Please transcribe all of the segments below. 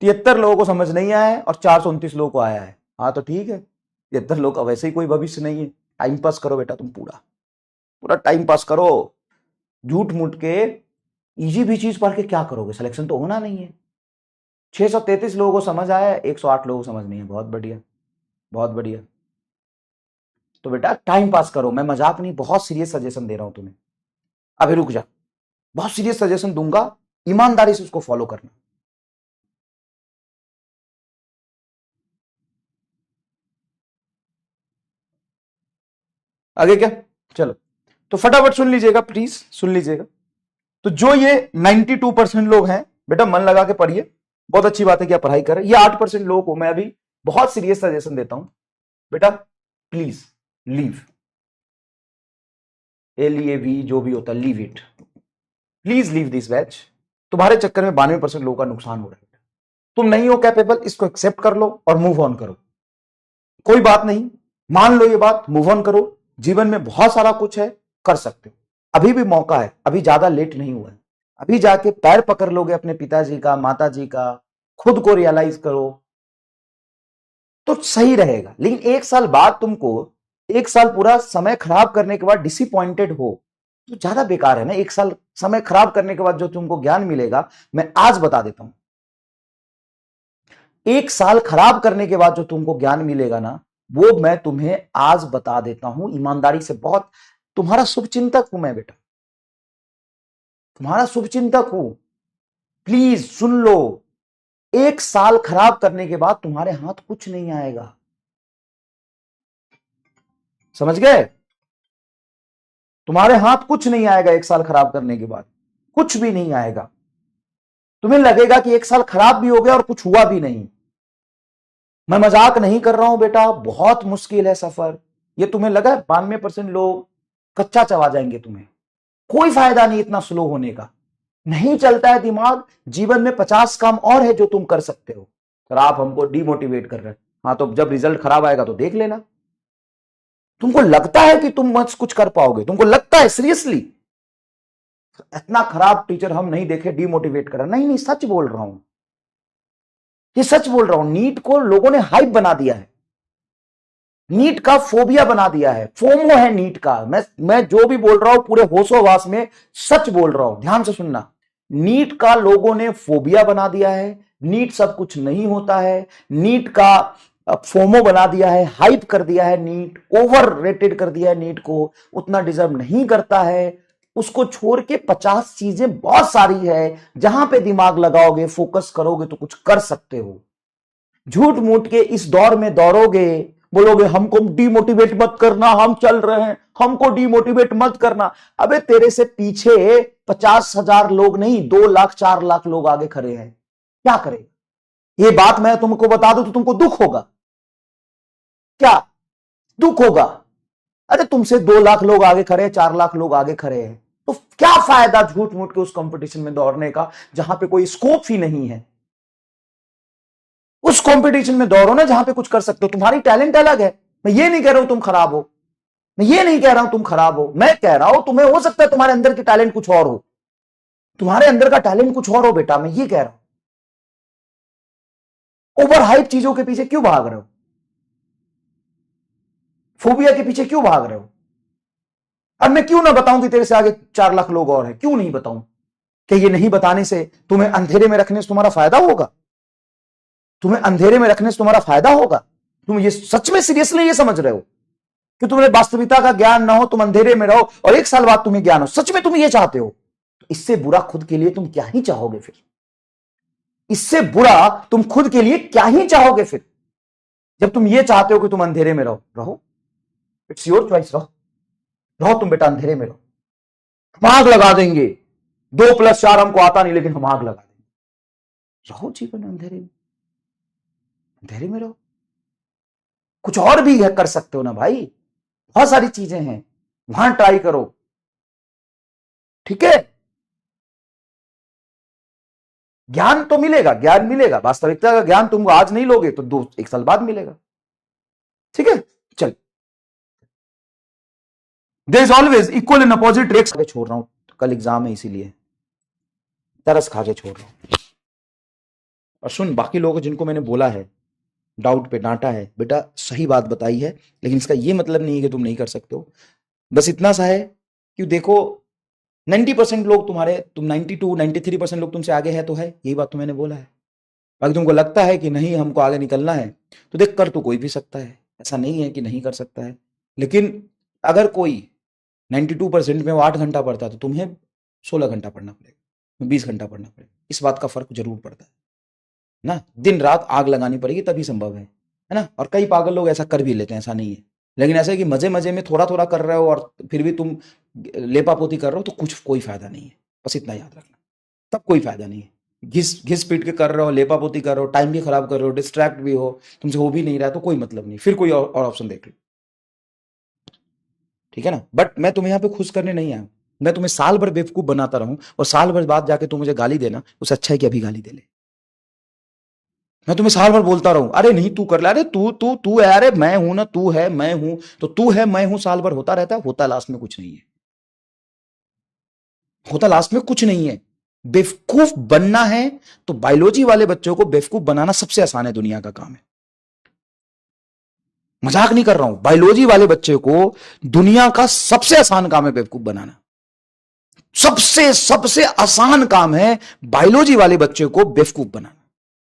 73 लोगों को समझ नहीं आया है और 429 लोगों को आया है। हाँ तो ठीक है, 73 लोग का वैसे ही कोई भविष्य नहीं है। टाइम पास करो बेटा, तुम पूरा पूरा टाइम पास करो। झूठ मूठ के इजी भी चीज पढ़ के क्या करोगे, सिलेक्शन तो होना नहीं है। 633 लोगों को समझ आया है, 108 लोगों को समझ नहीं है। बहुत बढ़िया, बहुत बढ़िया। तो बेटा टाइम पास करो, मैं मजाक नहीं, बहुत सीरियस सजेशन दे रहा हूं तुम्हें। अभी रुक जा, बहुत सीरियस सजेशन दूंगा, ईमानदारी से उसको फॉलो करना। आगे क्या, चलो तो फटाफट सुन लीजिएगा, प्लीज सुन लीजिएगा। तो जो ये 92% लोग हैं, बेटा मन लगा के पढ़िए, बहुत अच्छी बात है कि आप पढ़ाई करें। ये 8% लोगों को मैं अभी बहुत सीरियस सजेशन देता हूं, बेटा प्लीज लीव, LEAV जो भी होता है, leave it, please leave this batch. तुम्हारे चक्कर में 92% लोगों का नुकसान हो रहा है। तुम नहीं हो कैपेबल, इसको एक्सेप्ट कर लो और मूव ऑन करो। कोई बात नहीं, मान लो ये बात, मूव ऑन करो। जीवन में बहुत सारा कुछ है, कर सकते हो, अभी भी मौका है, अभी ज्यादा लेट नहीं हुआ है। अभी जाके पैर पकड़ लोगे अपने पिताजी का, माताजी का, खुद को रियलाइज करो तो सही रहेगा। लेकिन एक साल बाद तुमको, एक साल पूरा समय खराब करने के बाद डिसअपॉइंटेड हो तो ज्यादा बेकार है ना। एक साल समय खराब करने के बाद जो तुमको ज्ञान मिलेगा, मैं आज बता देता हूं, एक साल खराब करने के बाद जो तुमको ज्ञान मिलेगा ना, वो मैं तुम्हें आज बता देता हूं ईमानदारी से। बहुत तुम्हारा शुभचिंतक हूं मैं बेटा, तुम्हारा शुभचिंतक हूं, प्लीज सुन लो। एक साल खराब करने के बाद तुम्हारे हाथ कुछ नहीं आएगा, समझ गए? तुम्हारे हाथ कुछ नहीं आएगा एक साल खराब करने के बाद, कुछ भी नहीं आएगा। तुम्हें लगेगा कि एक साल खराब भी हो गया और कुछ हुआ भी नहीं। मैं मजाक नहीं कर रहा हूं बेटा, बहुत मुश्किल है सफर। ये तुम्हें लगा 92% लोग कच्चा चबा जाएंगे, तुम्हें कोई फायदा नहीं इतना स्लो होने का। नहीं चलता है दिमाग। जीवन में 50 काम और है जो तुम कर सकते हो। सर आप हमको डिमोटिवेट कर रहे हैं। हाँ तो जब रिजल्ट खराब आएगा तो देख लेना। तुमको लगता है कि तुम मत कुछ कर पाओगे, तुमको लगता है सीरियसली? इतना खराब टीचर हम नहीं देखे डिमोटिवेट कर रहा। नहीं नहीं, सच बोल रहा हूं, ये सच बोल रहा हूं। नीट को लोगों ने हाइप बना दिया है, नीट का फोबिया बना दिया है, फोमो है नीट का। मैं जो भी बोल रहा हूं पूरे होशोवास में सच बोल रहा हूं, ध्यान से सुनना। नीट का लोगों ने फोबिया बना दिया है, नीट सब कुछ नहीं होता है, नीट का फोमो बना दिया है, हाइप कर दिया है, नीट ओवर रेटेड कर दिया है, नीट को उतना डिजर्व नहीं करता है। उसको छोड़ के 50 चीजें बहुत सारी है, जहां पे दिमाग लगाओगे, फोकस करोगे तो कुछ कर सकते हो। झूठ मूठ के इस दौर में दौड़ोगे, बोलोगे हमको डिमोटिवेट मत करना, हम चल रहे हैं, हमको डिमोटिवेट मत करना। अबे तेरे से पीछे 50,000 लोग नहीं, 2 लाख 4 लाख लोग आगे खड़े हैं, क्या करेगा? ये बात मैं तुमको बता दूं तो तुमको दुख होगा, क्या दुख होगा? अरे तुमसे 2 लाख लोग आगे खड़े हैं, 4 लाख लोग आगे खड़े हैं, तो क्या फायदा झूठ मूठ के उस कंपटीशन में दौड़ने का जहां पे कोई स्कोप ही नहीं है। उस कंपटीशन में दौड़ो ना जहां पे कुछ कर सकते हो। तुम्हारी टैलेंट अलग है, मैं ये नहीं कह रहा हूं तुम खराब हो, मैं ये नहीं कह रहा हूं तुम खराब हो, मैं कह रहा हूं तुम्हें हो सकता है तुम्हारे अंदर की टैलेंट कुछ और हो, तुम्हारे अंदर का टैलेंट कुछ और हो बेटा, मैं ये कह रहा हूं। ओवर हाइप चीजों के पीछे क्यों भाग रहे हो? फोबिया के पीछे क्यों भाग रहे हो? अब मैं क्यों ना बताऊं कि तेरे से आगे 4 लाख लोग और हैं, क्यों नहीं बताऊं? कि ये नहीं बताने से तुम्हें अंधेरे में रखने से तुम्हारा फायदा होगा? तुम्हें अंधेरे में रखने से तुम्हारा फायदा होगा? तुम ये सच में सीरियसली ये समझ रहे हो कि तुम्हें वास्तविकता का ज्ञान ना हो, तुम अंधेरे में रहो और एक साल बाद तुम्हें ज्ञान हो? सच में तुम ये चाहते हो? इससे बुरा खुद के लिए तुम क्या ही चाहोगे फिर? इससे बुरा तुम खुद के लिए क्या ही चाहोगे फिर? जब तुम ये चाहते हो कि तुम अंधेरे में रहो, रहो, इट्स योर चॉइस, रहो, रहो तुम बेटा अंधेरे में रहो। हम आग लगा देंगे, 2+4 हमको आता नहीं लेकिन हम आग लगा देंगे। रहो जीवन अंधेरे में, अंधेरे में रहो। कुछ और भी है, कर सकते हो ना भाई, बहुत सारी चीजें हैं, वहां ट्राई करो, ठीक है? ज्ञान तो मिलेगा, ज्ञान मिलेगा, वास्तविकता का ज्ञान तुम आज नहीं लोगे तो 1 साल बाद मिलेगा, ठीक है? चल, there is always equal and opposite reaction. छोड़ रहा हूं, कल एग्जाम है इसीलिए तरस खा के छोड़ रहा हूं। और सुन, बाकी लोगों जिनको मैंने बोला है, डाउट पे डांटा है, बेटा सही बात बताई है, लेकिन इसका ये मतलब नहीं है कि तुम नहीं कर सकते हो। बस इतना सा है कि देखो 90% लोग तुम्हारे, तुम 92-93% लोग तुमसे आगे है तो है, यही बात तो मैंने बोला है। बाकी तुमको लगता है कि नहीं हमको आगे निकलना है, तो देख कर तो कोई भी सकता है, ऐसा नहीं है कि नहीं कर सकता है। लेकिन अगर कोई 92% में वो 8 घंटा पढ़ता है तो तुम्हें 16 घंटा पढ़ना पड़ेगा, 20 घंटा पढ़ना पड़ेगा। इस बात का फर्क जरूर पड़ता है ना। दिन रात आग लगानी पड़ेगी तभी संभव है ना। और कई पागल लोग ऐसा कर भी लेते हैं, ऐसा नहीं है। लेकिन ऐसा है कि मजे मजे में थोड़ा थोड़ा कर रहे हो और फिर भी तुम लेपापोती कर रहे हो तो कुछ कोई फायदा नहीं है। बस इतना याद रखना, तब कोई फायदा नहीं है। घिस घिस पीट के कर रहे हो, लेपापोती कर रहे हो, टाइम भी खराब कर रहे हो, डिस्ट्रैक्ट भी हो, तुमसे हो भी नहीं रहा, तो कोई मतलब नहीं, फिर कोई और ऑप्शन देख लो, ठीक है ना। बट मैं तुम्हें यहाँ पे खुश करने नहीं आया, मैं तुम्हें साल भर बेवकूफ बनाता रहूं और साल भर बाद जाके तुम मुझे गाली देना, उससे अच्छा है कि अभी गाली दे ले। मैं तुम्हें साल भर बोलता रहूं, अरे नहीं तू कर ले, अरे तू है, अरे मैं हूं ना, तू है मैं हूं, तो तू है मैं हूं साल भर होता रहता है, होता लास्ट में कुछ नहीं है, होता लास्ट में कुछ नहीं है। बेवकूफ बनना है तो बायोलॉजी वाले बच्चों को बेवकूफ बनाना सबसे आसान है, दुनिया का काम है। मजाक नहीं कर रहा हूं, बायोलॉजी वाले बच्चे को दुनिया का सबसे आसान काम है बेवकूफ बनाना। सबसे सबसे आसान काम है बायोलॉजी वाले बच्चे को बेवकूफ बनाना।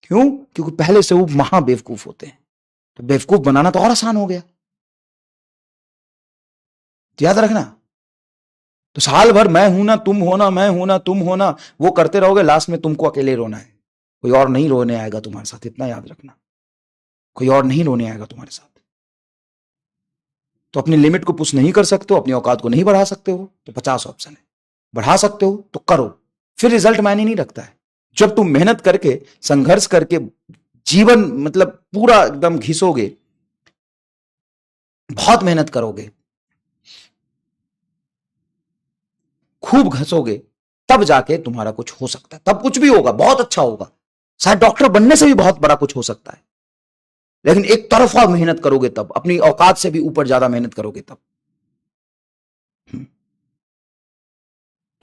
क्यों? क्योंकि पहले से वो महा बेवकूफ होते हैं, तो बेवकूफ बनाना तो और आसान हो गया। याद रखना, तो साल भर मैं हूं ना तुम होना, मैं हूं ना तुम होना, वो करते रहोगे, लास्ट में तुमको अकेले रोना है, कोई और नहीं रोने आएगा तुम्हारे साथ, इतना याद रखना, कोई और नहीं रोने आएगा तुम्हारे साथ। तो अपनी लिमिट को पुश नहीं कर सकते हो, अपनी औकात को नहीं बढ़ा सकते हो, तो 50 ऑप्शन है। बढ़ा सकते हो तो करो, फिर रिजल्ट मायने नहीं रखता है। जब तुम मेहनत करके, संघर्ष करके जीवन मतलब पूरा एकदम घिसोगे, बहुत मेहनत करोगे, खूब घसोगे, तब जाके तुम्हारा कुछ हो सकता है, तब कुछ भी होगा, बहुत अच्छा होगा, शायद डॉक्टर बनने से भी बहुत बड़ा कुछ हो सकता है। लेकिन एक तरफा मेहनत करोगे तब, अपनी औकात से भी ऊपर ज्यादा मेहनत करोगे तब।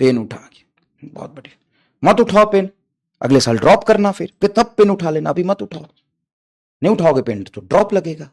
पेन उठा के, बहुत बढ़िया, मत उठाओ पेन, अगले साल ड्रॉप करना, फिर तब पेन उठा लेना, अभी मत उठाओ। नहीं उठाओगे पेन तो ड्रॉप लगेगा।